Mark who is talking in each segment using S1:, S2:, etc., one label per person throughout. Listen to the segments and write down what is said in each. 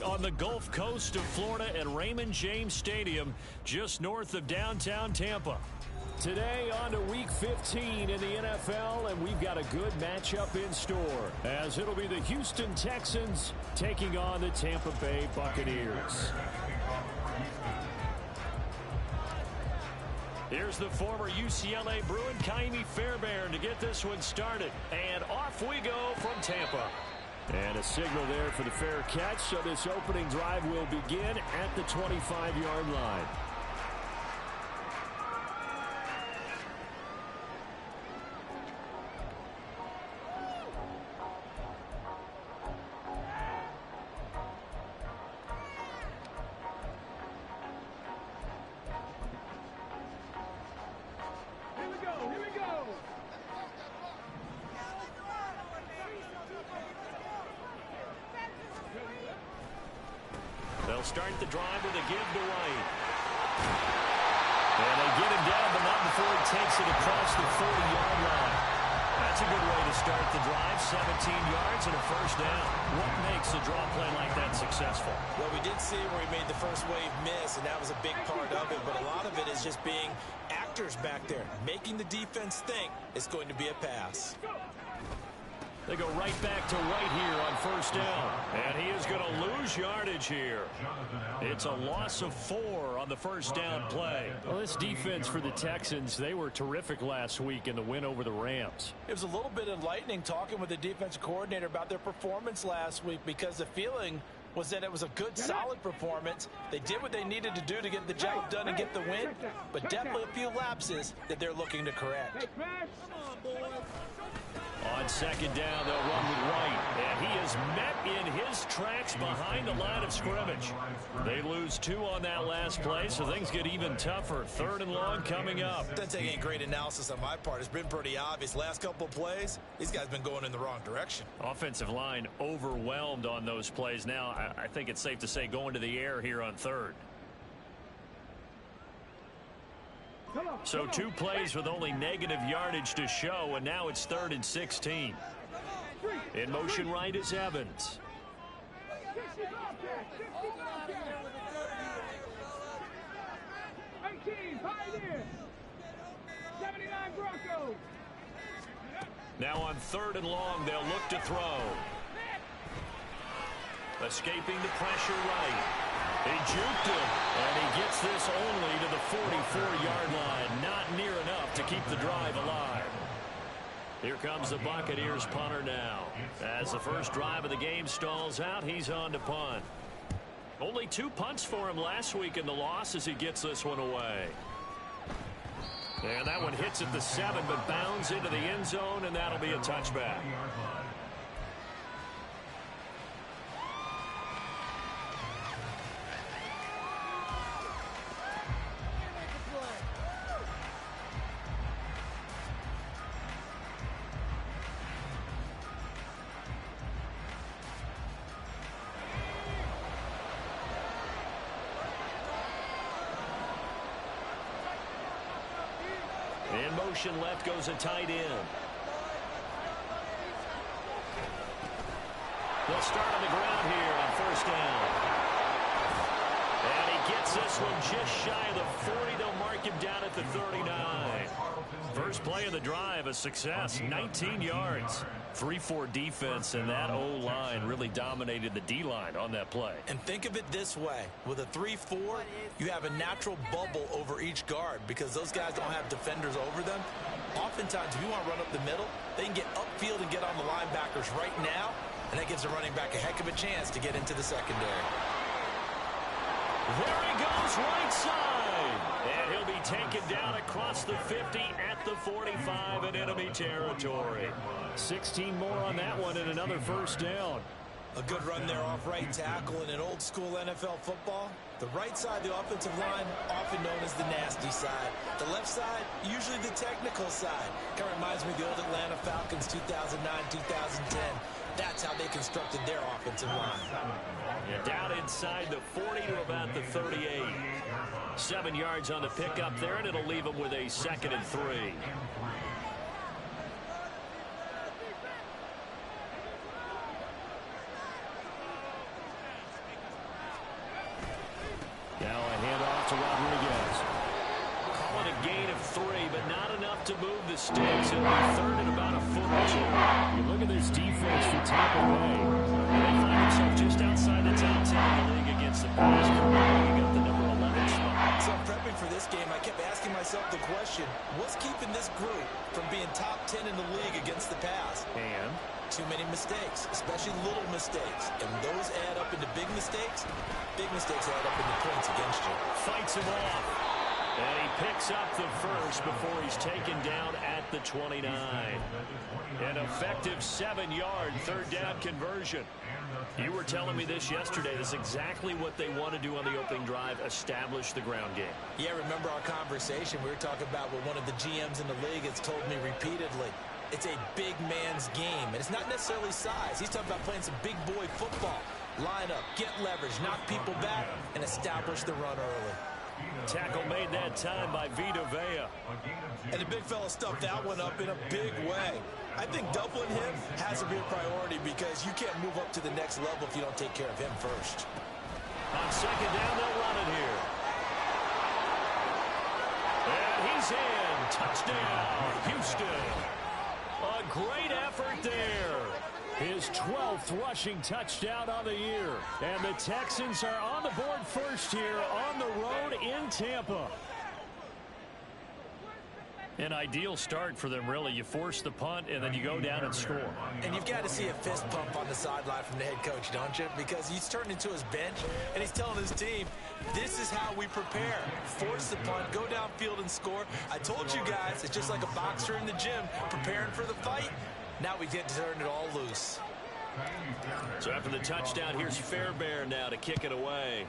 S1: on the Gulf Coast of Florida at Raymond James Stadium, just north of downtown Tampa. Today on to Week 15 in the NFL, and we've got a good matchup in store, as it'll be the Houston Texans taking on the Tampa Bay Buccaneers. Here's the former UCLA Bruin, Ka'imi Fairbairn, to get this one started. And off we go from Tampa. And a signal there for the fair catch, so this opening drive will begin at the 25-yard line. They'll start the drive with a give to White. And they get him down, but not before he takes it across the 40-yard line. That's a good way to start the drive. 17 yards and a first down. What makes a draw play like that successful?
S2: Well, we did see where he made the first wave miss, and that was a big part of it. But a lot of it is just being actors back there, making the defense think it's going to be a pass.
S1: They go right back to White here on first down. And he is going to lose yardage here. It's a loss of 4 on the first down play. Well, this defense for the Texans, they were terrific last week in the win over the Rams.
S2: It was a little bit enlightening talking with the defensive coordinator about their performance last week, because the feeling was that it was a good, solid performance. They did what they needed to do to get the job done and get the win, but definitely a few lapses that they're looking to correct.
S1: On second down, they'll run with White, and he is met in his tracks behind the line of scrimmage. They lose 2 on that last play, so things get even tougher. 3rd and long coming up.
S2: Doesn't take any great analysis on my part. It's been pretty obvious. Last couple of plays, these guys been going in the wrong direction. Offensive
S1: line overwhelmed on those plays. Now, I think it's safe to say going to the air here on 3rd. So 2 plays with only negative yardage to show, and now it's 3rd and 16. In motion right is Evans. Now on 3rd and long, they'll look to throw. Escaping the pressure right. He juked him, and he gets this only to the 44-yard line. Not near enough to keep the drive alive. Here comes the Buccaneers punter now. As the first drive of the game stalls out, he's on to punt. Only 2 punts for him last week in the loss as he gets this one away. And that one hits at the 7, but bounds into the end zone, and that'll be a touchback. In motion left goes a tight end. They'll start on the ground here on first down. And he gets this one just shy of the 40. They'll mark him down at the 39. First play of the drive, a success, 19 yards. 3-4 defense, and that O-line really dominated the D-line on that play.
S2: And think of it this way. With a 3-4, you have a natural bubble over each guard because those guys don't have defenders over them. Oftentimes, if you want to run up the middle, they can get upfield and get on the linebackers right now, and that gives the running back a heck of a chance to get into the secondary.
S1: There he goes, right side. And he'll be taken down across the 50 at the 45 in enemy territory. 16 more on that one and another first down.
S2: A good run there off right tackle. In an old school NFL football, the right side of the offensive line, often known as the nasty side. The left side, usually the technical side. Kind of reminds me of the old Atlanta Falcons 2009-2010. That's how they constructed their offensive line.
S1: Yeah, down inside the 40 to about the 38. 7 yards on the pickup there, and it'll leave them with a 2nd and 3. gain of 3, but not enough to move the sticks. It'll be third and about a foot or 2.
S3: You look at this defense for Tampa Bay.
S1: They find themselves just outside the top 10 in the league against the pass. Currently got the number 11 spot.
S2: So prepping for this game, I kept asking myself the question, what's keeping this group from being top 10 in the league against the pass?
S1: And
S2: too many mistakes, especially little mistakes. And those add up into big mistakes. Big mistakes add up into points against you.
S1: fights him off. And he picks up the first before he's taken down at the 29. An effective 7-yard third down conversion. You were telling me this yesterday. This is exactly what they want to do on the opening drive, establish the ground game.
S2: Yeah, remember our conversation? We were talking about what one of the GMs in the league has told me repeatedly. It's a big man's game, and it's not necessarily size. He's talking about playing some big boy football. Line up, get leverage, knock people back, and establish the run early.
S1: Tackle made that time by Vita Vea.
S2: And the big fella stuffed that one up in a big way. I think doubling him has to be a priority because you can't move up to the next level if you don't take care of him first.
S1: On second down, they'll run it here. And he's in. Touchdown, Houston. A great effort there. His 12th rushing touchdown on the year. And the Texans are on the board first here on the road in Tampa. An ideal start for them, really. You force the punt, and then you go down and score.
S2: And you've got to see a fist pump on the sideline from the head coach, don't you? Because he's turned into his bench, and he's telling his team, this is how we prepare. Force the punt, go downfield and score. I told you guys, it's just like a boxer in the gym preparing for the fight. Now we get to turn it all loose.
S1: So after the touchdown, here's Fairbairn now to kick it away.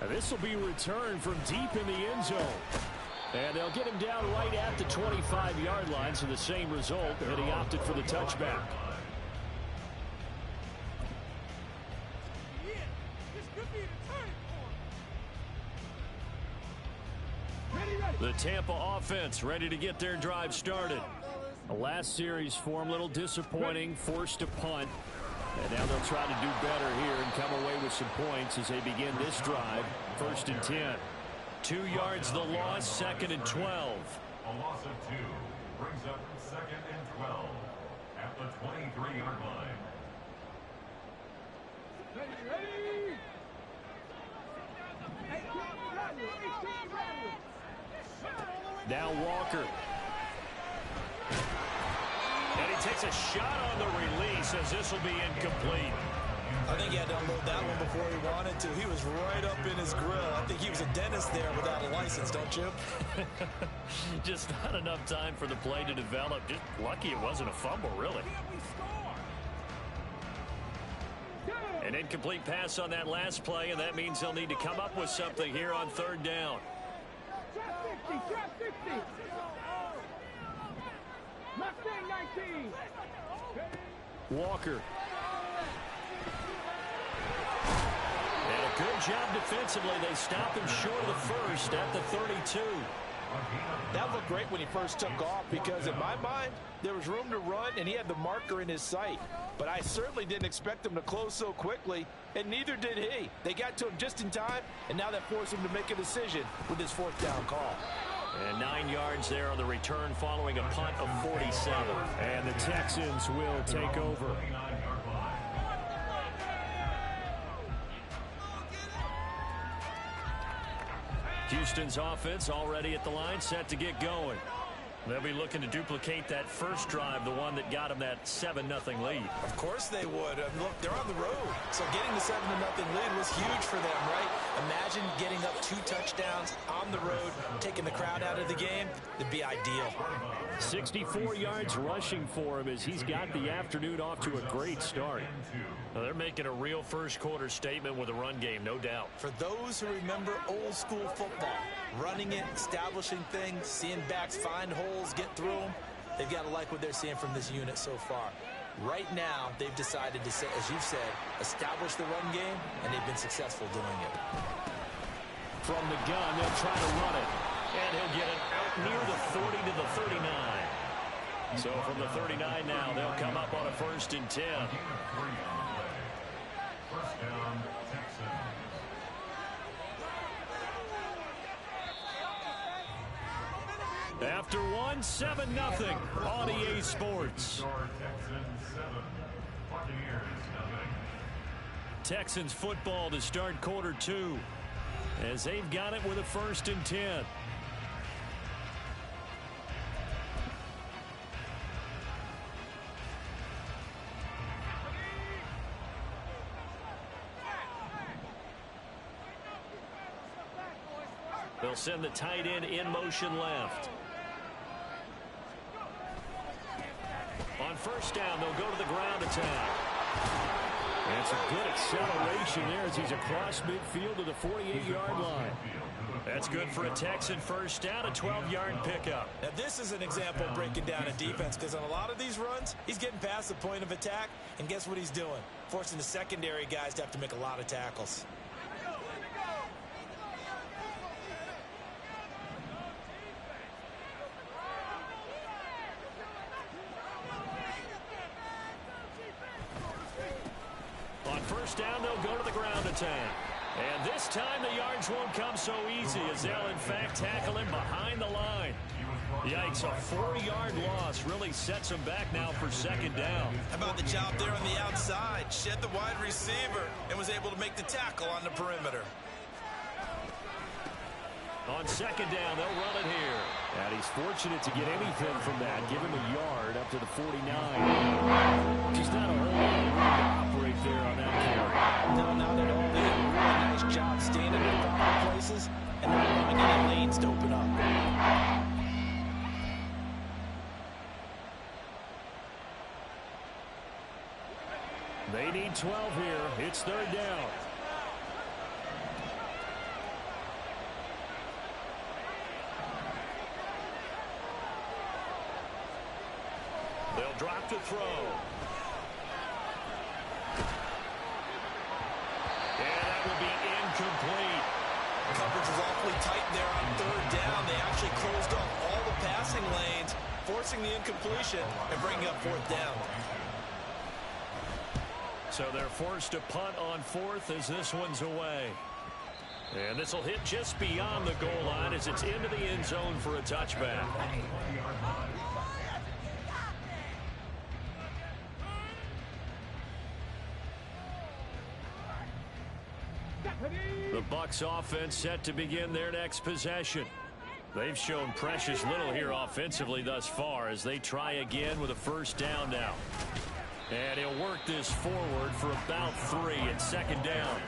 S1: And this will be returned from deep in the end zone. And they'll get him down right at the 25-yard line, so the same result, and he opted for the touchback. The Tampa offense ready to get their drive started. The last series for him, a little disappointing, forced a punt. And now they'll try to do better here and come away with some points as they begin this drive. 1st and 10. 2 yards the loss, 2nd and 12.
S4: A loss of 2 brings up 2nd and 12 at the 23-yard line.
S1: Now Walker. And he takes a shot on the release as this will be incomplete.
S2: I think he had to unload that one before he wanted to. He was right up in his grill. I think he was a dentist there without a license, don't you?
S1: Just not enough time for the play to develop. Just lucky it wasn't a fumble, really. An incomplete pass on that last play, and that means they'll need to come up with something here on 3rd down. Walker. And a good job defensively. They stop him short of the first at the 32.
S2: That looked great when he first took off because in my mind, there was room to run and he had the marker in his sight. But I certainly didn't expect him to close so quickly, and neither did he. They got to him just in time, and now that forced him to make a decision with his 4th down call.
S1: And 9 yards there on the return following a punt of 47. And the Texans will take over. Houston's offense already at the line, set to get going. They'll be looking to duplicate that first drive, the one that got them that 7-0 lead.
S2: Of course they would. Look, they're on the road. So getting the 7-0 lead was huge for them, right? Imagine getting up 2 touchdowns on the road, taking the crowd out of the game. It'd be ideal.
S1: 64 yards rushing for him as he's got the afternoon off to a great start. Well, they're making a real first-quarter statement with a run game, no doubt.
S2: For those who remember old-school football, running it, establishing things, seeing backs find holes, get through them, they've got to like what they're seeing from this unit so far. Right now, they've decided to, as you've said, establish the run game, and they've been successful doing it.
S1: From the gun, they'll try to run it. And he'll get it out near the 40 to the 39. So from the 39 now, they'll come up on a 1st and 10.
S4: First down, Texans.
S1: After one, 7-0 on EA Sports. Texans football to start quarter two as they've got it with a 1st and 10. They'll send the tight end in motion left. On 1st down, they'll go to the ground attack. That's a good acceleration there as he's across midfield to the 48-yard line. That's good for a Texan 1st down, a 12-yard pickup.
S2: Now, this is an example of breaking down a defense because on a lot of these runs, he's getting past the point of attack, and guess what he's doing? Forcing the secondary guys to have to make a lot of tackles.
S1: On 1st down, they'll go to the ground attack. And this time the yards won't come so easy as they'll, in fact, tackle him behind the line. Yikes, a 4-yard loss really sets him back now for 2nd down.
S2: How about the job there on the outside? Shed the wide receiver and was able to make the tackle on the perimeter.
S1: On 2nd down, they'll run it here. And he's fortunate to get anything from that. Give him a yard up to the 49. Just not a whole lot of room to operate there on that carry.
S2: No, not at all. They did a really nice job staying in their proper places and not allowing any lanes to open up.
S1: They need 12 here. It's 3rd down. They'll drop to throw. And that will be incomplete.
S2: Coverage was awfully tight there on 3rd down. They actually closed off all the passing lanes, forcing the incompletion and bringing up 4th down.
S1: So they're forced to punt on 4th as this one's away. And this will hit just beyond the goal line as it's into the end zone for a touchback. The Bucs offense set to begin their next possession. They've shown precious little here offensively thus far as they try again with a 1st down now. And he'll work this forward for about 3 at 2nd down.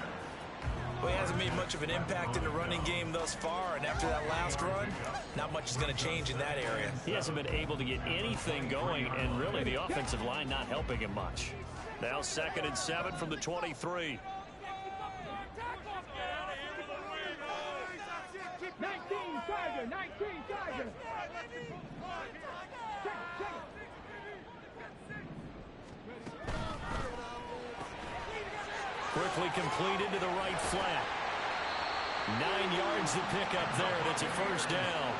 S2: Well, he hasn't made much of an impact in the running game thus far, and after that last run, not much is going to change in that area.
S1: He hasn't been able to get anything going, and really the offensive line not helping him much. Now 2nd and 7 from the 23.
S5: 19 Tiger, 19 Tiger.
S1: Quickly completed to the right flat. 9 yards to pick up there, and it's a 1st down.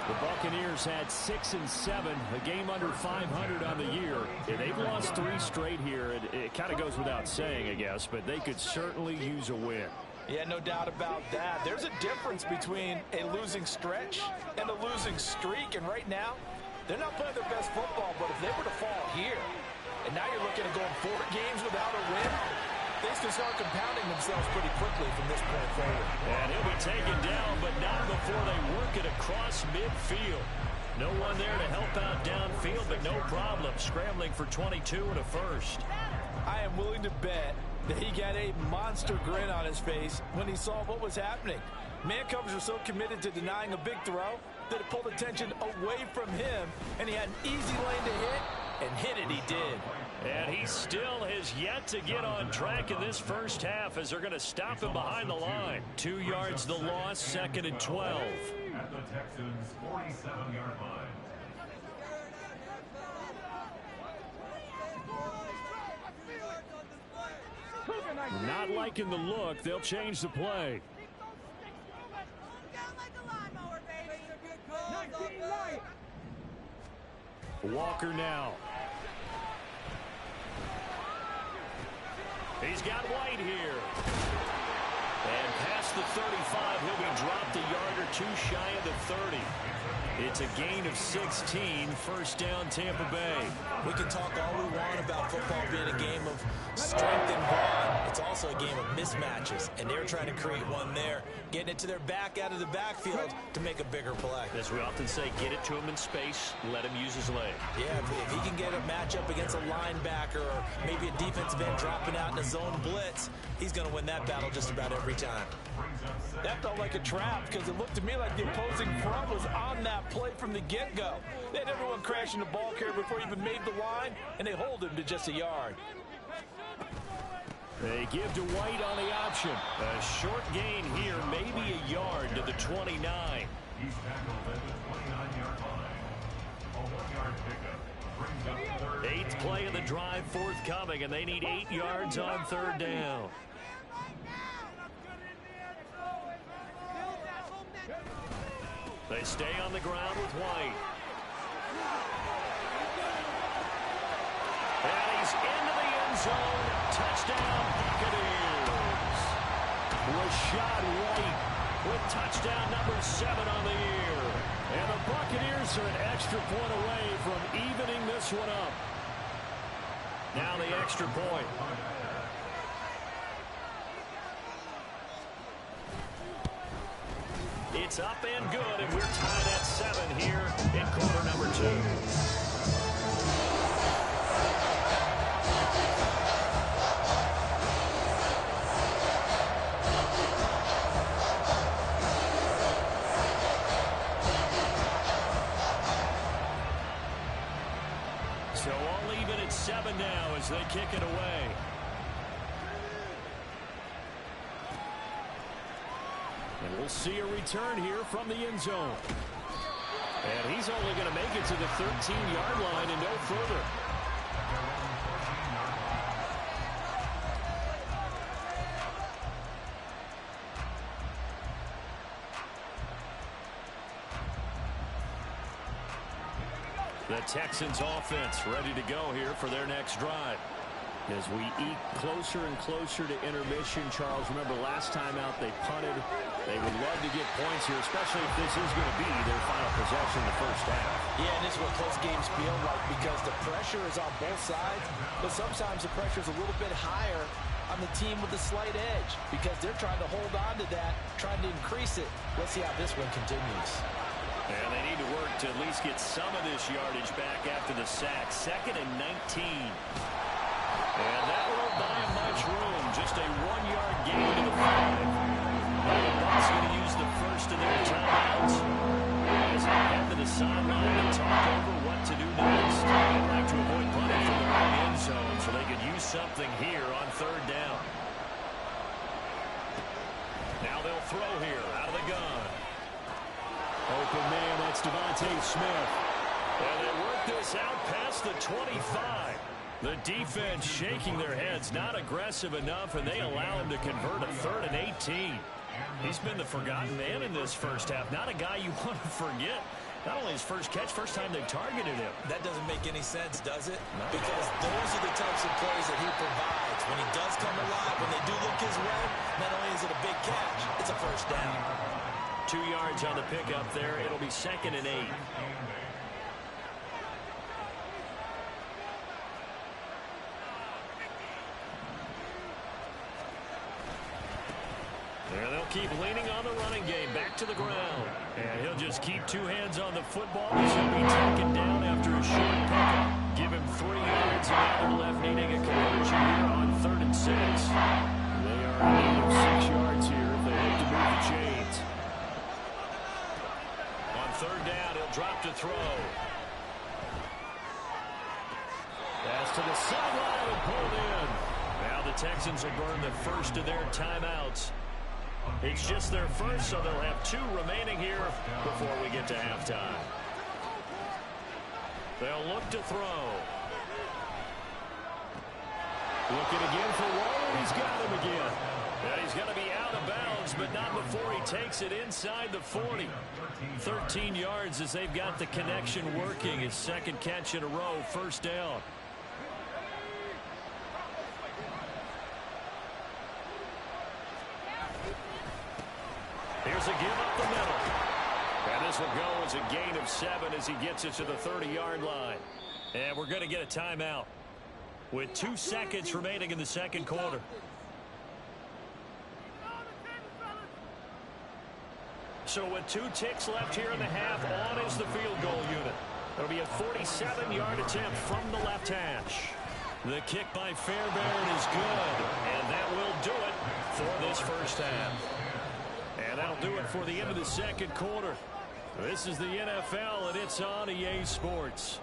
S1: The Buccaneers had 6 and 7, a game under 500 on the year. And they've lost 3 straight here. It kind of goes without saying, I guess, but they could certainly use a win.
S2: Yeah, no doubt about that. There's a difference between a losing stretch and a losing streak, and right now, they're not playing their best football, but if they were to fall here, and now you're looking at going 4 games without a win, things can start compounding themselves pretty quickly from this point forward.
S1: And he'll be taken down, but not before they work it across midfield. No one there to help out downfield, but no problem. Scrambling for 22 and a 1st.
S2: I am willing to bet that he got a monster grin on his face when he saw what was happening. Man covers were so committed to denying a big throw that it pulled attention away from him, and he had an easy lane to hit, and hit it he did.
S1: And he still has yet to get on track in this 1st half as they're going to stop him behind the line. 2 yards the loss, 2nd and 12.
S4: At the Texans' 47-yard line.
S1: Not liking the look. They'll change the play. Walker now. He's got White here. And past the 35, he'll be dropped a yard or 2 shy of the 30. It's a gain of 16, first down Tampa Bay.
S2: We can talk all we want about football being a game of strength and brawn. It's also a game of mismatches, and they're trying to create one there, getting it to their back out of the backfield to make a bigger play.
S1: As we often say, get it to him in space, let him use his leg.
S2: Yeah, if he can get a matchup against a linebacker or maybe a defensive end dropping out in a zone blitz, he's going to win that battle just about every time.
S6: That felt like a trap because it looked to me like the opposing front was on that play from the get-go. They had everyone crashing the ball carrier before he even made the line, and they hold him to just a yard.
S1: They give to White on the option. A short gain here, maybe a yard to the 29.
S4: He's tackled at the 29-yard line. A 1-yard pickup brings up third.
S1: Eighth play of the drive forthcoming, and they need 8 yards on third down. They stay on the ground with White. And he's into the end zone. Touchdown, Buccaneers. Rashad White with touchdown number 7 on the year.
S3: And the Buccaneers are an extra point away from evening this one up.
S1: Now the extra point. It's up and good, and we're tied at 7 here in quarter number 2. So all even at 7 now as they kick it away.
S3: And we'll see a return here from the end zone.
S1: And he's only going to make it to the 13-yard line and no further. The Texans offense ready to go here for their next drive.
S3: As we eke closer and closer to intermission, Charles, remember last time out they punted. They would love to get points here, especially if this is going to be their final possession in the first half.
S6: Yeah, and this is what close games feel like because the pressure is on both sides, but sometimes the pressure is a little bit higher on the team with the slight edge because they're trying to hold on to that, trying to increase it. Let's see how this one continues.
S1: And they need to work to at least get some of this yardage back after the sack. 2nd and 19. And that won't buy him much room. Just a 1-yard gain to the 5. Now the Bucs going to use the first of their timeouts as they head to the sideline and talk over what to do next. They'd like to avoid punting from their own end zone so they could use something here on 3rd down. Now they'll throw here out of the gun.
S3: Open man, that's Devontae Smith.
S1: And they work this out past the 25. The defense shaking their heads, not aggressive enough, and they allow him to convert a 3rd and 18. He's been the forgotten man in this first half. Not a guy you want to forget. Not only his first catch, first time they targeted him.
S2: That doesn't make any sense, does it? Because those are the types of plays that he provides. When he does come alive, when they do look his way, not only is it a big catch, it's a first down.
S1: 2 yards on the pickup there. It'll be 2nd and 8. And they'll keep leaning on the running game. Back to the ground. And he'll just keep 2 hands on the football as he'll be taken down after a short pickup. Give him 3 yards, and now they're left needing a conversion here on 3rd and 6.
S3: They are in need of 6 yards here if they hope to move the chains.
S1: On 3rd down, he'll drop to throw. Pass to the sideline and pulled in. Now the Texans will burn the first of their timeouts. It's just their first, so they'll have 2 remaining here before we get to halftime. They'll look to throw.
S3: Looking again for Waller. He's got him again.
S1: Yeah, he's going to be out of bounds, but not before he takes it inside the 40. 13 yards as they've got the connection working. His 2nd catch in a row, first down. Here's a give up the middle. And this will go as a gain of 7 as he gets it to the 30-yard line. And we're going to get a timeout with 2 seconds remaining in the second quarter. So with 2 ticks left here in the half, on is the field goal unit. It'll be a 47-yard attempt from the left hash. The kick by Fairbairn is good, and that will do it for this first half. And that'll do it for the end of the second quarter. This is the NFL, and it's on EA Sports.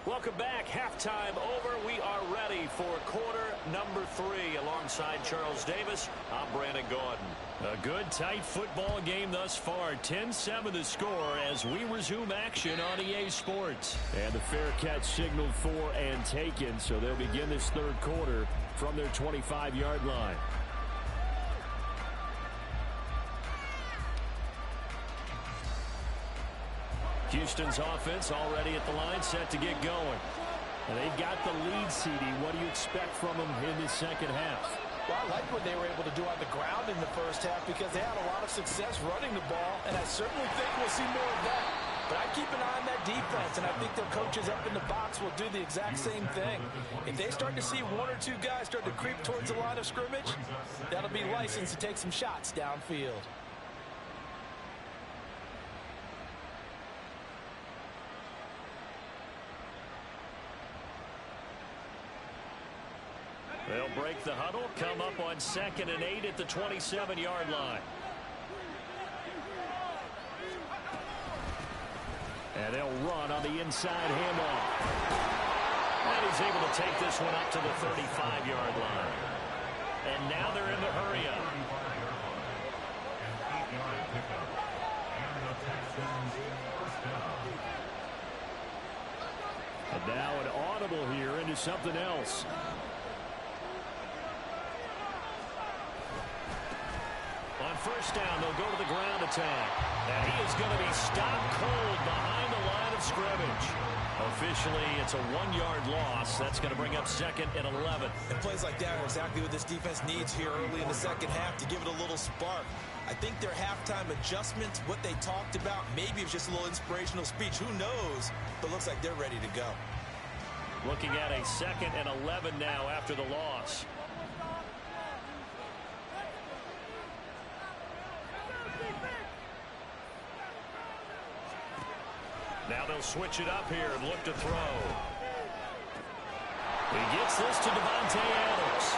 S1: Welcome back. Halftime over. We are ready for quarter number 3. Alongside Charles Davis, I'm Brandon Gaudin. A good, tight football game thus far. 10-7 the score as we resume action on EA Sports. And the fair catch signaled for and taken, so they'll begin this third quarter from their 25-yard line. Houston's offense already at the line, set to get going. And they've got the lead, CD. What do you expect from them in this second half?
S6: Well, I like what they were able to do on the ground in the first half because they had a lot of success running the ball, and I certainly think we'll see more of that. But I keep an eye on that defense, and I think their coaches up in the box will do the exact same thing. If they start to see 1 or 2 guys start to creep towards the line of scrimmage, that'll be license to take some shots downfield.
S1: They'll break the huddle, come up on 2nd and 8 at the 27-yard line. And they'll run on the inside handoff. And he's able to take this one up to the 35-yard line. And now they're in the hurry up. And now an audible here into something else. On first down, they'll go to the ground attack. And he is going to be stopped cold behind the line of scrimmage. Officially, it's a 1-yard loss. That's going to bring up 2nd and 11.
S2: And plays like that are exactly what this defense needs here early in the second half to give it a little spark. I think their halftime adjustments, what they talked about, maybe it's just a little inspirational speech. Who knows? But looks like they're ready to go.
S1: Looking at a 2nd and 11 now after the loss. Now they'll switch it up here and look to throw. He gets this to Devontae Adams.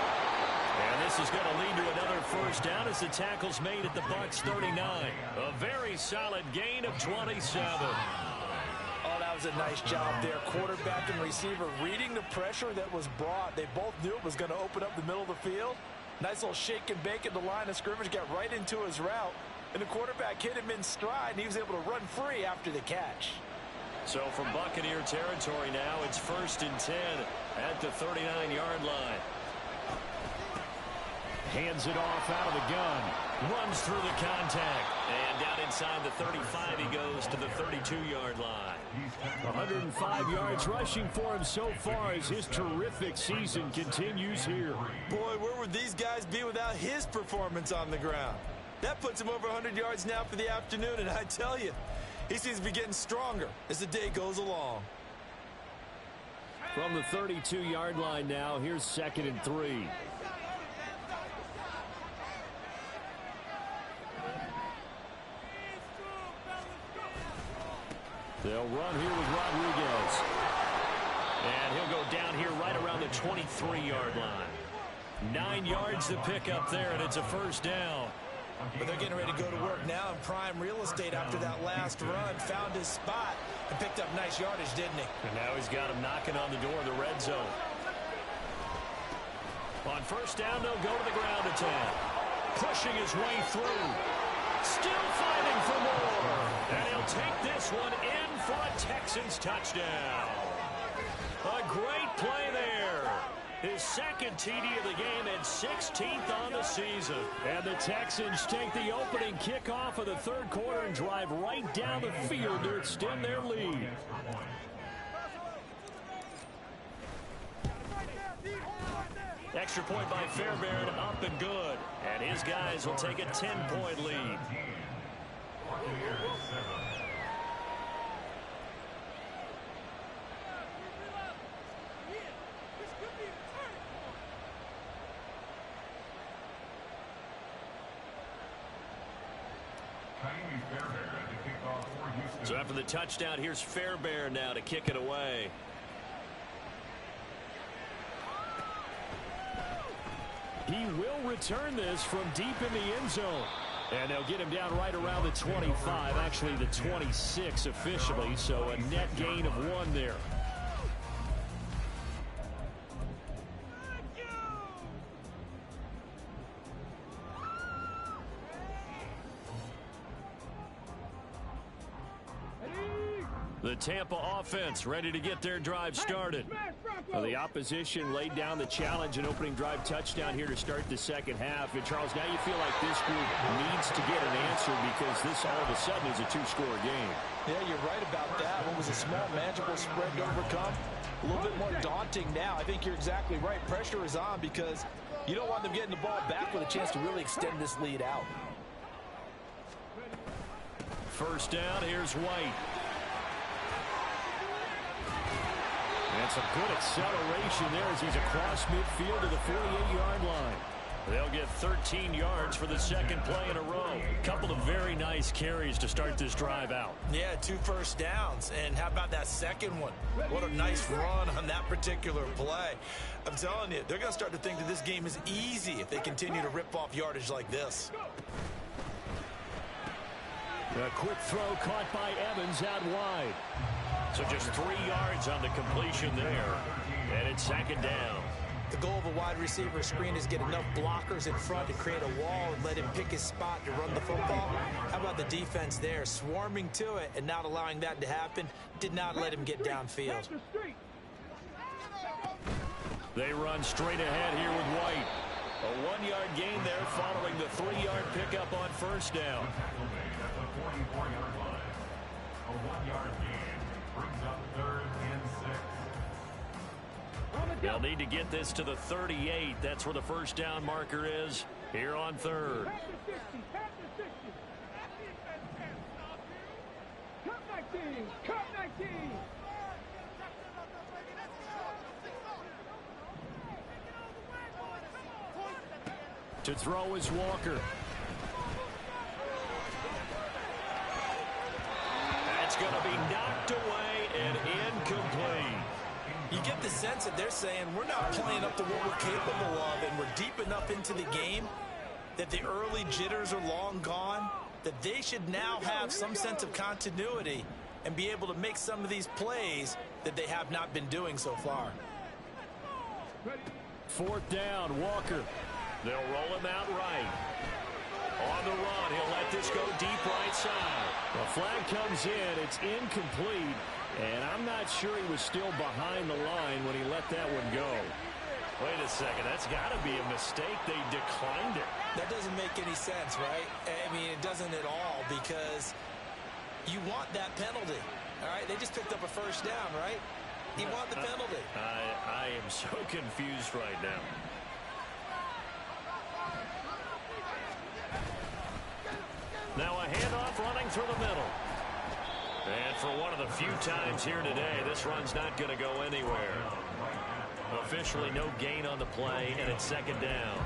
S1: And this is going to lead to another first down as the tackle's made at the Bucs 39. A very solid gain of 27.
S6: Oh, that was a nice job there. Quarterback and receiver reading the pressure that was brought. They both knew it was going to open up the middle of the field. Nice little shake and bake at the line of scrimmage. Got right into his route. And the quarterback hit him in stride, and he was able to run free after the catch.
S1: So from Buccaneer territory now, it's 1st and 10 at the 39-yard line. Hands it off out of the gun. Runs through the contact. And down inside the 35, he goes to the 32-yard line. 105 yards rushing for him so far as his terrific season continues here.
S2: Boy, where would these guys be without his performance on the ground? That puts him over 100 yards now for the afternoon, and I tell you, he seems to be getting stronger as the day goes along.
S1: From the 32-yard line now, here's 2nd and 3. They'll run here with Rodriguez. And he'll go down here right around the 23-yard line. 9 yards to pick up there, and it's a first down.
S2: But they're getting ready to go to work now in prime real estate after that last run. Found his spot and picked up nice yardage, didn't he?
S1: And now he's got him knocking on the door of the red zone. On first down, they'll go to the ground attack. Pushing his way through. Still fighting for more. And he'll take this one in for a Texans touchdown. A great play there. His 2nd TD of the game and 16th on the season. And the Texans take the opening kickoff of the third quarter and drive right down the field to extend their lead. extra point by Fairbairn, up and good. And his guys will take a 10-point lead. So after the touchdown, here's Fairbairn now to kick it away. He will return this from deep in the end zone. And they'll get him down right around the 25, actually the 26 officially, so a net gain of 1 there. The Tampa offense ready to get their drive started. Well, the opposition laid down the challenge, an opening drive touchdown here to start the second half. And Charles, now you feel like this group needs to get an answer because this all of a sudden is a 2-score game.
S6: Yeah, you're right about that. What was a small, manageable spread to overcome? A little bit more daunting now. I think you're exactly right. Pressure is on because you don't want them getting the ball back with a chance to really extend this lead out.
S1: First down, here's White. And some good acceleration there as he's across midfield to the 48-yard line. They'll get 13 yards for the second play in a row. Couple of very nice carries to start this drive out.
S2: Yeah, 2 first downs. And how about that second one? What a nice run on that particular play. I'm telling you, they're going to start to think that this game is easy if they continue to rip off yardage like this.
S1: A quick throw caught by Evans out wide. So just 3 yards on the completion there. And it's second down.
S2: The goal of a wide receiver screen is get enough blockers in front to create a wall and let him pick his spot to run the football. How about the defense there? Swarming to it and not allowing that to happen. Did not let him get downfield.
S1: They run straight ahead here with White. A 1-yard gain there following the 3-yard pickup on first down.
S4: A 1-yard gain brings up 3rd and 6.
S1: They'll need to get this to the 38. That's where the first down marker is here on 3rd.
S5: Cut 19.
S1: To throw is Walker. That's going to be knocked away and incomplete.
S2: You get the sense that they're saying we're not playing up to what we're capable of, and we're deep enough into the game that the early jitters are long gone, that they should now have some sense of continuity and be able to make some of these plays that they have not been doing so far.
S1: 4th down, Walker. They'll roll him out right. On the run, he'll let this go deep right side. The flag comes in, it's incomplete, and I'm not sure he was still behind the line when he let that one go. Wait a second, that's got to be a mistake. They declined it.
S2: That doesn't make any sense, right? I mean, it doesn't at all, because you want that penalty. All right, they just picked up a first down, right? You want the penalty.
S1: I am so confused right now. Now a handoff running through the middle. And for one of the few times here today, this run's not going to go anywhere. Officially no gain on the play, and it's second down.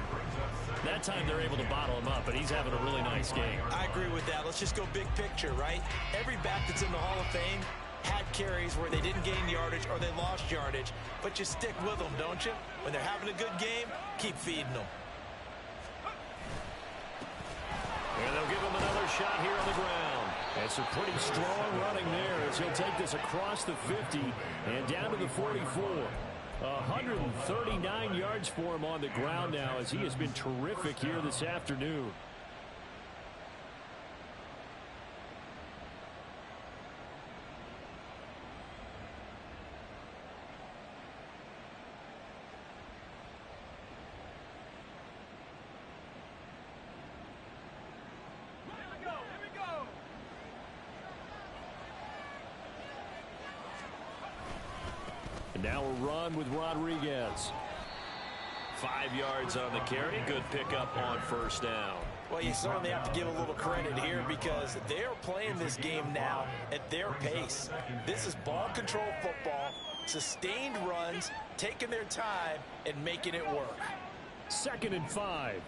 S1: That time they're able to bottle him up, but he's having a really nice game.
S2: I agree with that. Let's just go big picture, right? Every back that's in the Hall of Fame had carries where they didn't gain yardage or they lost yardage, but you stick with them, don't you? When they're having a good game, keep feeding them.
S1: And they'll give him another shot here on the ground. It's a pretty strong running there as he'll take this across the 50 and down to the 44. 139 yards for him on the ground now as he has been terrific here this afternoon. Now a run with Rodriguez. 5 yards on the carry. Good pickup on first down.
S2: Well, you certainly have to give a little credit here because they're playing this game now at their pace. This is ball control football, sustained runs, taking their time, and making it work.
S3: 2nd and 5.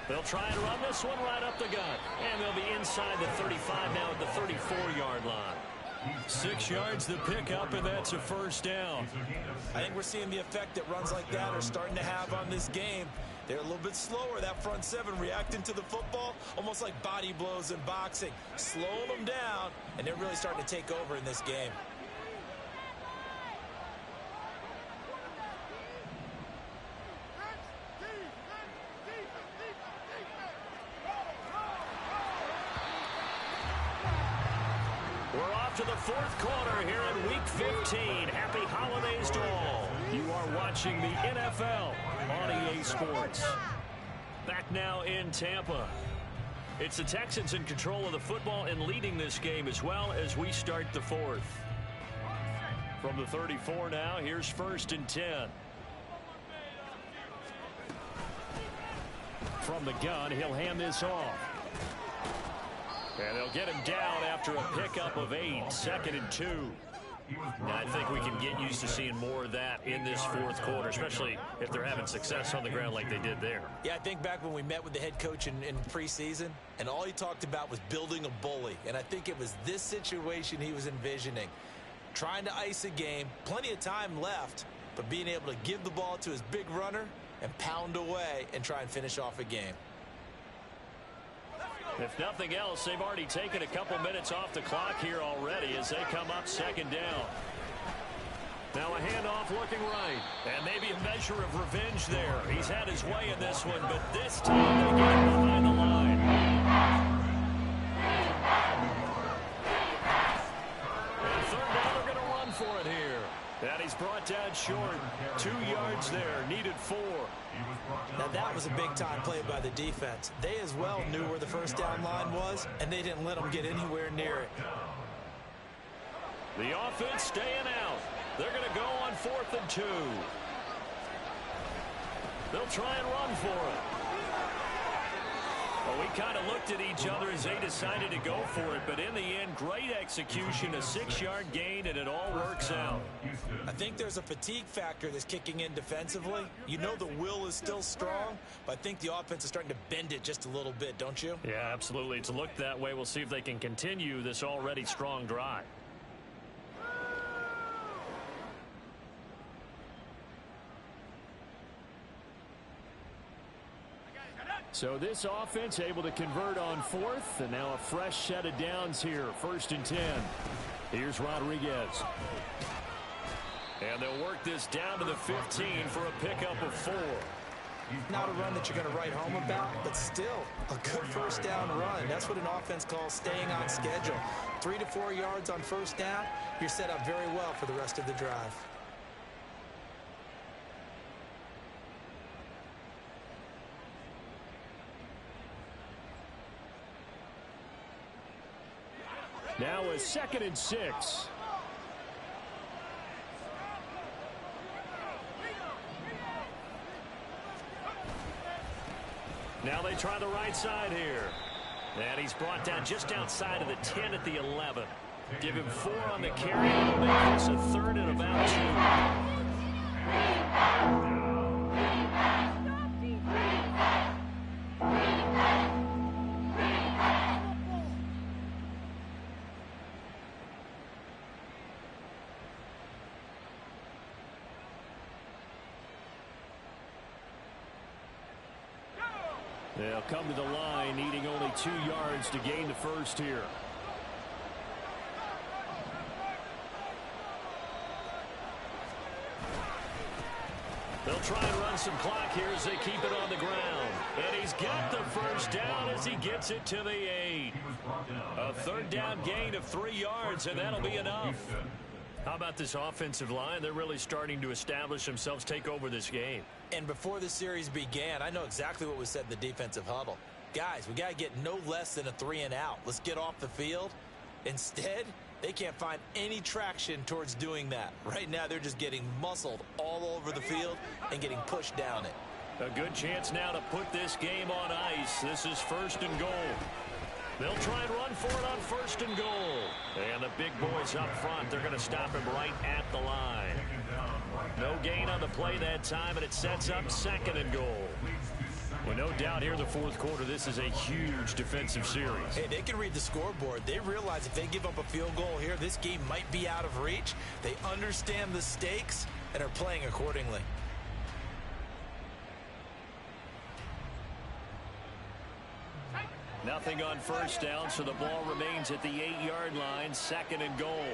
S1: They'll try and run this one right up the gut. And they'll be inside the 35 now at the 34-yard line. 6 yards the pickup, and that's a first down.
S2: I think we're seeing the effect that runs like that are starting to have on this game. They're a little bit slower, that front seven, reacting to the football, almost like body blows in boxing, slowing them down, and they're really starting to take over in this game.
S1: To the 4th quarter here in Week 15. Happy holidays to all. You are watching the NFL on EA Sports. Back now in Tampa. It's the Texans in control of the football and leading this game as well as we start the 4th. From the 34 now, here's 1st and 10. From the gun, he'll hand this off. And they'll get him down after a pickup of 8. 2nd and 2. Now, I think we can get used to seeing more of that in this 4th quarter, especially if they're having success on the ground like they did there.
S2: Yeah, I think back when we met with the head coach in preseason, and all he talked about was building a bully. And I think it was this situation he was envisioning. Trying to ice a game, plenty of time left, but being able to give the ball to his big runner and pound away and try and finish off a game.
S1: If nothing else, they've already taken a couple minutes off the clock here already as they come up 2nd down. Now a handoff looking right. And maybe a measure of revenge there. He's had his way in this one, but this time they get him behind the line. And 3rd down, they're going to run for it here. And he's brought down short. 2 yards there, needed 4.
S2: Now that was a big-time play by the defense. They as well knew where the 1st down line was, and they didn't let them get anywhere near it.
S1: The offense staying out. They're going to go on 4th and 2. They'll try and run for it. Well, we kind of looked at each other as they decided to go for it, but in the end, great execution, a 6-yard gain, and it all works out.
S2: I think there's a fatigue factor that's kicking in defensively. You know the will is still strong, but I think the offense is starting to bend it just a little bit, don't you?
S1: Yeah, absolutely. It's looked that way. We'll see if they can continue this already strong drive.
S3: So this offense able to convert on 4th, and now a fresh set of downs here. 1st and 10. Here's Rodriguez.
S1: And they'll work this down to the 15 for a pickup of 4.
S2: Not a run that you're going to write home about, but still a good 1st down run. That's what an offense calls staying on schedule. 3 to 4 yards on 1st down, you're set up very well for the rest of the drive.
S3: Now a 2nd and 6.
S1: Now they try the right side here. And he's brought down just outside of the 10 at the 11. Give him 4 on the carry. It'll make this a 3rd and about 2.
S3: They'll come to the line, needing only 2 yards to gain the 1st here.
S1: They'll try and run some clock here as they keep it on the ground. And he's got the 1st down as he gets it to the 8. A 3rd down gain of 3 yards, and that'll be enough. How about this offensive line? They're really starting to establish themselves, take over this game.
S2: And before the series began, I know exactly what was said in the defensive huddle. guys, we got to get no less than a 3-and-out. Let's get off the field. Instead, they can't find any traction towards doing that. Right now, they're just getting muscled all over the field and getting pushed down it.
S1: A good chance now to put this game on ice. This is 1st and goal. They'll try and run for it on 1st and goal. And the big boys up front, they're going to stop him right at the line. No gain on the play that time, and it sets up 2nd and goal. Well, no doubt here in the 4th quarter, this is a huge defensive series.
S2: Hey, they can read the scoreboard. They realize if they give up a field goal here, this game might be out of reach. They understand the stakes and are playing accordingly.
S1: Nothing on 1st down, so the ball remains at the 8-yard line, 2nd and goal.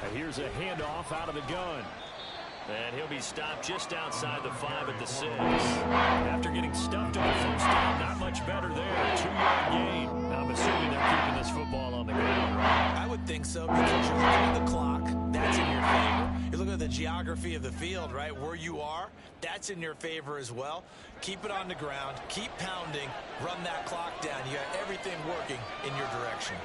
S1: And here's a handoff out of the gun. And he'll be stopped just outside the 5 at the 6. After getting stuffed on 1st down, not much better there. 2-yard gain. I'm assuming they're keeping this football on the ground, right?
S2: I would think so, because you're looking at the clock. That's in your favor. You're looking at the geography of the field, right? Where you are, that's in your favor as well. Keep it on the ground. Keep pounding. Run that clock down. You got everything working in your direction.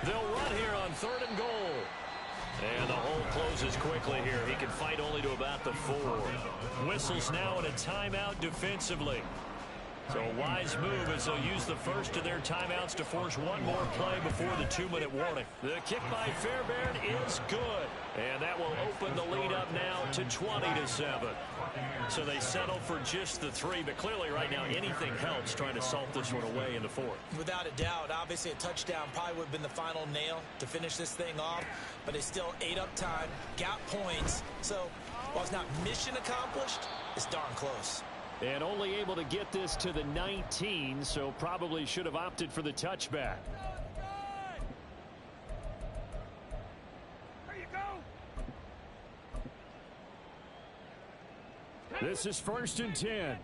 S1: They'll run here on 3rd and goal. And the hole closes quickly here. He can fight only to about the 4. Whistles now in a timeout defensively. So a wise move as they'll use the first of their timeouts to force one more play before the 2-minute warning. The kick by Fairbairn is good. And that will open the lead up now to 20-7. So they settle for just the 3, but clearly right now anything helps trying to salt this one away in the 4th.
S2: Without a doubt, obviously a touchdown probably would have been the final nail to finish this thing off, but they still ate up time, got points. So while it's not mission accomplished, it's darn close.
S1: And only able to get this to the 19, so probably should have opted for the touchback.
S5: There you go.
S1: This is 1st and 10.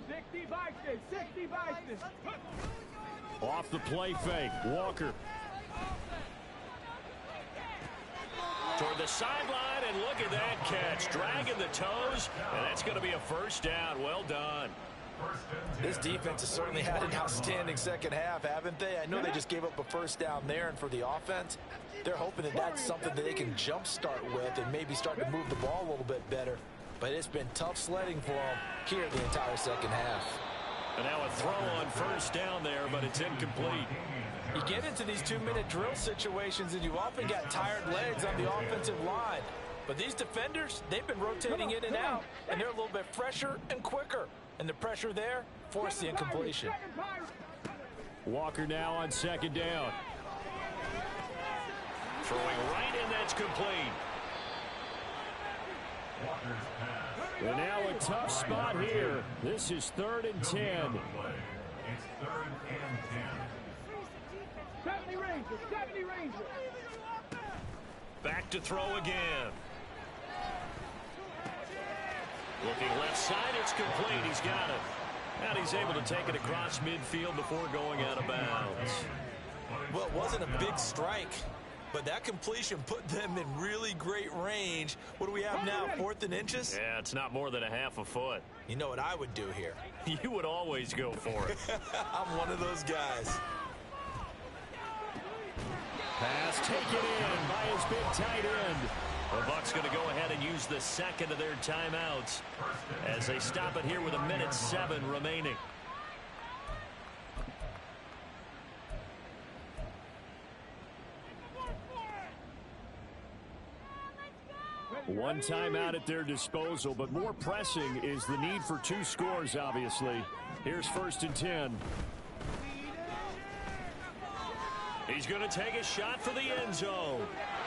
S5: 60 Vikings, 60 Vikings.
S1: Off the play fake, Walker. Toward the sideline, and look at that catch. Dragging the toes, and that's going to be a 1st down. Well done.
S2: This defense has certainly had an outstanding second half, haven't they? I know they just gave up a 1st down there, and for the offense, they're hoping that that's something that they can jumpstart with and maybe start to move the ball a little bit better. But it's been tough sledding for them here the entire second half.
S1: And now a throw on 1st down there, but it's incomplete.
S2: You get into these 2-minute drill situations, and you often got tired legs on the offensive line. But these defenders, they've been rotating in and out, and they're a little bit fresher and quicker. And the pressure there forced the incompletion.
S1: Walker now on 2nd down. Throwing right, and that's complete. And now a tough spot here. This is 3rd and 10.
S4: It's 3rd and 10.
S5: 70 Rangers, 70 Rangers.
S1: Back to throw again. Looking left side, it's complete. He's got it. And he's able to take it across midfield before going out of bounds.
S2: Well, it wasn't a big strike, but that completion put them in really great range. What do we have now, 4th and inches?
S1: Yeah, it's not more than a half a foot.
S2: You know what I would do here?
S1: You would always go for it.
S2: I'm one of those guys.
S1: Pass taken in by his big tight end. The Bucs going to go ahead and use the 2nd of their timeouts as they stop it here with 1:07 remaining. One timeout at their disposal, but more pressing is the need for 2 scores, obviously. Here's 1st and 10. He's going to take a shot for the end zone.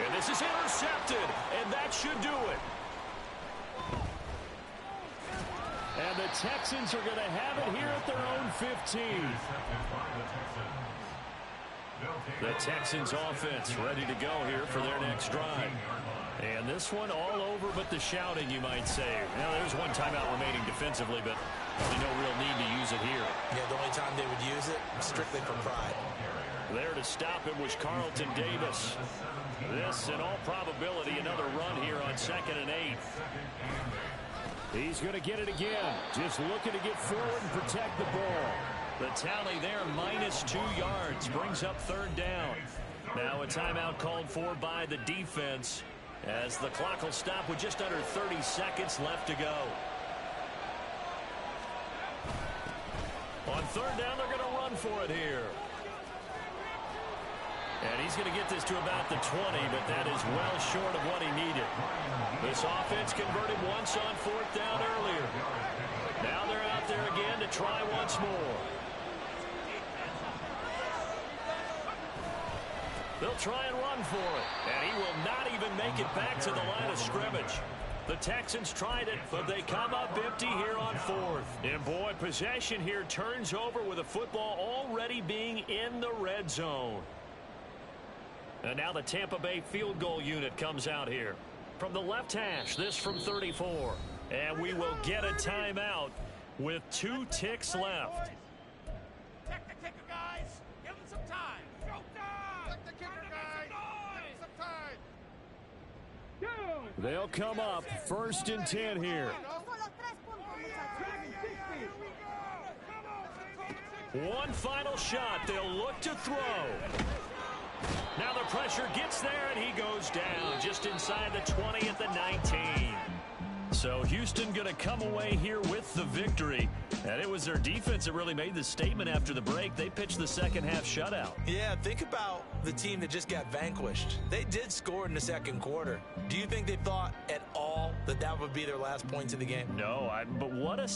S1: And this is intercepted, and that should do it. And the Texans are going to have it here at their own 15. The Texans offense ready to go here for their next drive. And this one all over but the shouting, you might say. Now, there's one timeout remaining defensively, but no real need to use it here.
S2: Yeah, the only time they would use it, strictly for pride.
S1: There to stop him was Carlton Davis. This, in all probability, another run here on 2nd and 8. He's going to get it again. Just looking to get forward and protect the ball. The tally there, -2 yards, brings up 3rd down. Now a timeout called for by the defense as the clock will stop with just under 30 seconds left to go. On 3rd down, they're going to run for it here. And he's going to get this to about the 20, but that is well short of what he needed. This offense converted once on 4th down earlier. Now they're out there again to try once more. They'll try and run for it, and he will not even make it back to the line of scrimmage. The Texans tried it, but they come up empty here on 4th. And boy, possession here turns over with a football already being in the red zone. And now the Tampa Bay field goal unit comes out here. From the left hash, this from 34. And we will get a timeout with 2 ticks left.
S5: Check the kicker, guys. Give him some time. Check the kicker, guys. Give him some time.
S1: They'll come up 1st and 10 here. One final shot. They'll look to throw. Now the pressure gets there, and he goes down just inside the 20 at the 19. So Houston going to come away here with the victory. And it was their defense that really made the statement after the break. They pitched the second half shutout.
S2: Yeah, think about the team that just got vanquished. They did score in the 2nd quarter. Do you think they thought at all that that would be their last points of the game?
S1: No, but what a